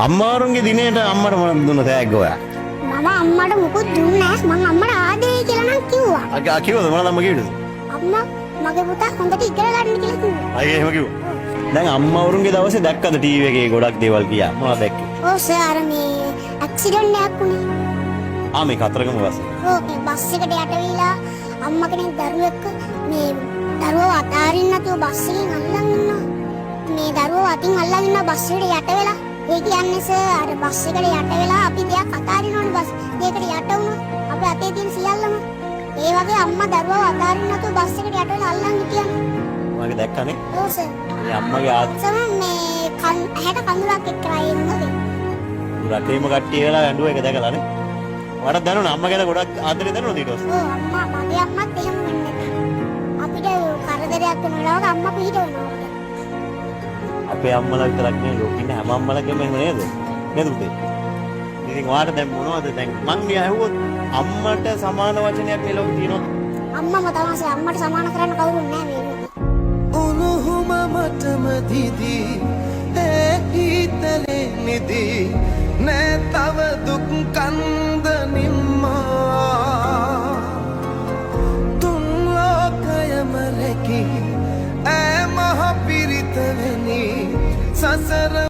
අම්මාරුන්ගේ දිනේට අම්මට මොනවද දුන්න තෑග්ග ඔයා? මම අම්මට මුකුත් දුන්නේ නැහැ. මං අම්මට ආදරේ කියලා නම් කිව්වා. කිව්වද මොනවද අම්මා කිව්වද? අම්මා මගේ පුතා හොඳට ඉගෙන ගන්න කියලා කිව්වා. අයියේ එහෙම කිව්වා. දැන් අම්මාවරුන්ගේ දවසේ දැක්කද ටීවී එකේ ගොඩක් දේවල් ගියා. මොනවද දැක්කේ? ඔව් සර් මේ ඇක්සිඩන්ට් එකක් වුණේ. මේ කතරගම බස්. ඔව් මේ බස් එකට යට වෙලා අම්මා කෙනෙක් දරුවෙක් මේ දරුවව අතාරින්න නැතුව බස් එකෙන් අල්ලන් ඉන්නවා. මේ දරුවව අතින් අල්ලන් ඉන්නවා බස් එකට යට වෙලා. ඒ කියන්නේ සර් අර බස් එකට යට වෙලා අපි දෙයක් අතාරිනවනේ බස් දෙයකට යට වුණා. අපේ අතේ තියෙන සියල්ලම. ඒ වගේ අම්මා දරුවව අතාරින්න නැතුව බස් එකට යට වෙලා අල්ලන් හිටියානේ. මගේ දැක්කනේ. ඔව් සර්. මේ අම්මගේ සර් මේ ඇහැට කඳුලක් එක්කලා ඉන්නෝනේ. රටේම කට්ටිය වෙලා ඇඬුව එක දැකලානේ. මට දැනුණා අම්මා ගැන ගොඩක් ආදරේ දැනුණා ඊට පස්සේ. ඔව් අම්මා මගේ අම්මත් එහෙම වෙන්නේ නැහැ. අපිට කරදරයක් වෙන වෙලාවක අම්මා පිට වෙනවා. අපේ අම්මලා විතරක් නෙවෙයි ලෝකෙ ඉන්න හැම අම්මලාගේම එහෙම නේද? නේද පුතේ? ඉතින් ඔයාට දැන් මොනවද දැන් මං මේ ඇහුවොත් අම්මට සමාන වචනයක් මේ ලෝකේ තියෙනවද? අම්මම තමයි අම්මට සමාන කරන්න කවුරුත් නැහැ මේ ලෝකේ. උණුහුම මටම දිදී ඒ හිතලේ නිදී නෑ තව දුක් කන්ද නිම්මා තුන් ලෝකයම රැකී ඈ මහ පිරිත වෙනි සසර